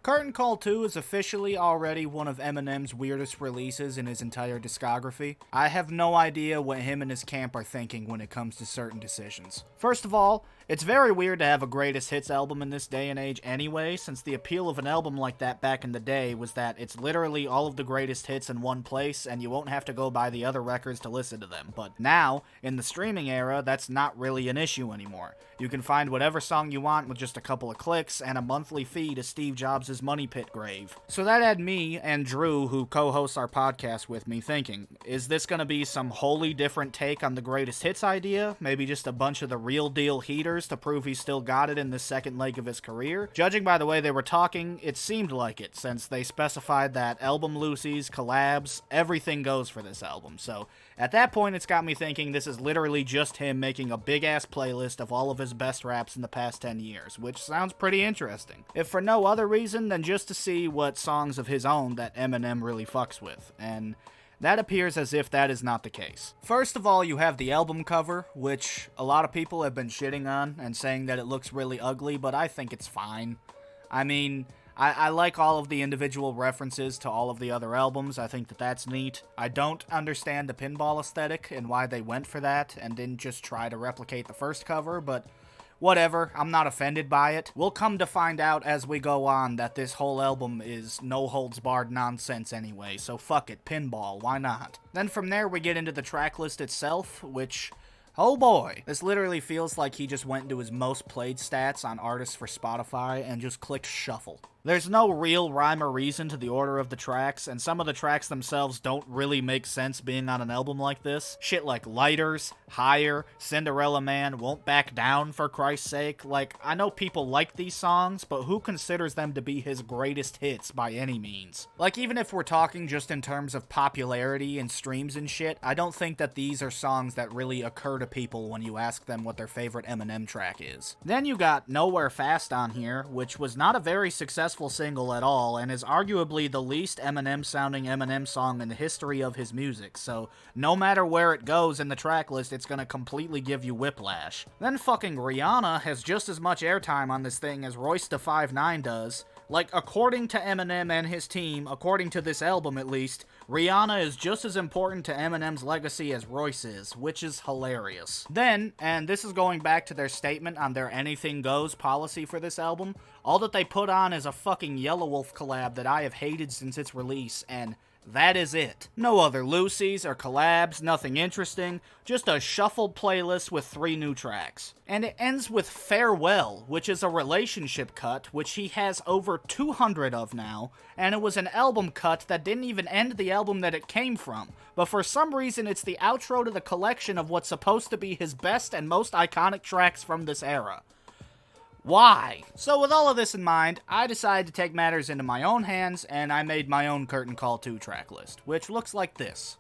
Curtain Call 2 is officially already one of Eminem's weirdest releases in his entire discography. I have no idea what him and his camp are thinking when it comes to certain decisions. First of all, it's very weird to have a greatest hits album in this day and age anyway, since the appeal of an album like that back in the day was that it's literally all of the greatest hits in one place and you won't have to go buy the other records to listen to them. But now, in the streaming era, that's not really an issue anymore. You can find whatever song you want with just a couple of clicks and a monthly fee to Steve Jobs' Money Pit grave. So that had me and Drew, who co-hosts our podcast with me, thinking, is this gonna be some wholly different take on the greatest hits idea? Maybe just a bunch of the real deal heaters to prove he still got it in the second leg of his career? Judging by the way they were talking, it seemed like it, since they specified that album loosies, collabs, everything goes for this album. So at that point, it's got me thinking this is literally just him making a big-ass playlist of all of his best raps in the past 10 years, which sounds pretty interesting. If for no other reason than just to see what songs of his own that Eminem really fucks with, and that appears as if that is not the case. First of all, you have the album cover, which a lot of people have been shitting on and saying that it looks really ugly, but I think it's fine. I mean, I like all of the individual references to all of the other albums. I think that that's neat. I don't understand the pinball aesthetic and why they went for that and didn't just try to replicate the first cover, but whatever, I'm not offended by it. We'll come to find out as we go on that this whole album is no-holds-barred nonsense anyway, so fuck it, pinball, why not? Then from there we get into the track list itself, which, oh boy, this literally feels like he just went into his most played stats on artists for Spotify and just clicked shuffle. There's no real rhyme or reason to the order of the tracks, and some of the tracks themselves don't really make sense being on an album like this. Shit like Lighters, Higher, Cinderella Man, Won't Back Down, for Christ's sake. Like, I know people like these songs, but who considers them to be his greatest hits by any means? Like, even if we're talking just in terms of popularity and streams and shit, I don't think that these are songs that really occur to people when you ask them what their favorite Eminem track is. Then you got Nowhere Fast on here, which was not a very successful single at all, and is arguably the least Eminem-sounding Eminem song in the history of his music, so no matter where it goes in the track list, it's gonna completely give you whiplash. Then fucking Rihanna has just as much airtime on this thing as Royce da 5'9" does. Like, according to Eminem and his team, according to this album at least, Rihanna is just as important to Eminem's legacy as Royce is, which is hilarious. Then, and this is going back to their statement on their anything goes policy for this album, all that they put on is a fucking Yelawolf collab that I have hated since its release, and that is it. No other loosies or collabs, nothing interesting, just a shuffled playlist with 3 new tracks. And it ends with Farewell, which is a relationship cut, which he has over 200 of now, and it was an album cut that didn't even end the album that it came from, but for some reason it's the outro to the collection of what's supposed to be his best and most iconic tracks from this era. Why? So with all of this in mind, I decided to take matters into my own hands, and I made my own Curtain Call 2 track list, which looks like this.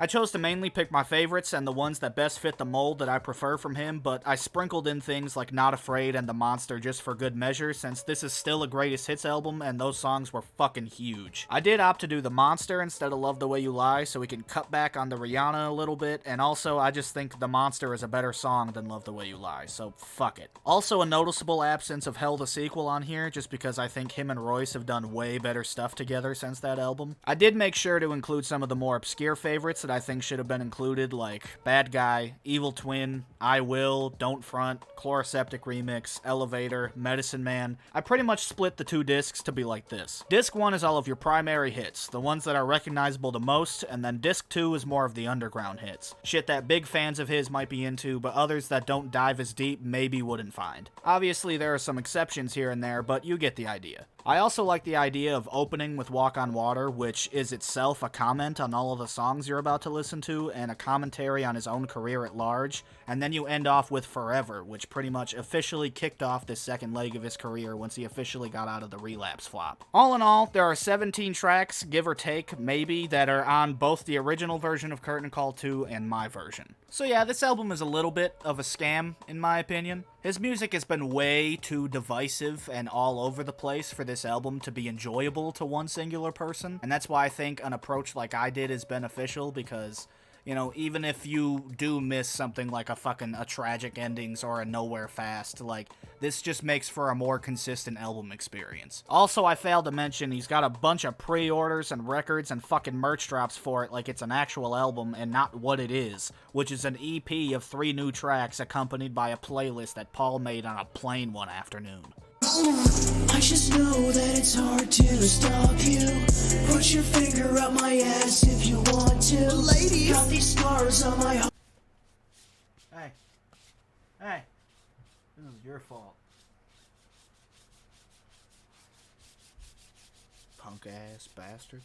I chose to mainly pick my favorites and the ones that best fit the mold that I prefer from him, but I sprinkled in things like Not Afraid and The Monster just for good measure, since this is still a greatest hits album and those songs were fucking huge. I did opt to do The Monster instead of Love the Way You Lie, so we can cut back on the Rihanna a little bit, and also I just think The Monster is a better song than Love the Way You Lie, so fuck it. Also a noticeable absence of Hell the Sequel on here, just because I think him and Royce have done way better stuff together since that album. I did make sure to include some of the more obscure favorites that I think should have been included, like Bad Guy, Evil Twin, I Will, Don't Front, Chloroseptic Remix, Elevator, Medicine Man. I pretty much split the 2 discs to be like this. Disc 1 is all of your primary hits, the ones that are recognizable the most, and then Disc 2 is more of the underground hits. Shit that big fans of his might be into, but others that don't dive as deep maybe wouldn't find. Obviously there are some exceptions here and there, but you get the idea. I also like the idea of opening with Walk on Water, which is itself a comment on all of the songs you're about to listen to, and a commentary on his own career at large, and then you end off with Forever, which pretty much officially kicked off this second leg of his career once he officially got out of the relapse flop. All in all, there are 17 tracks, give or take, maybe, that are on both the original version of Curtain Call 2 and my version. So yeah, this album is a little bit of a scam, in my opinion. His music has been way too divisive and all over the place for this album to be enjoyable to one singular person, and that's why I think an approach like I did is beneficial, because You know, even if you do miss something like a tragic endings or a nowhere fast, like, this just makes for a more consistent album experience. Also, I failed to mention he's got a bunch of pre-orders and records and fucking merch drops for it like it's an actual album and not what it is, which is an EP of 3 new tracks accompanied by a playlist that Paul made on a plane one afternoon. I just know that it's hard to stop you. Put your finger up my ass if you want to. Ladies, got these scars on my heart. Hey, this is your fault. Punk ass bastard.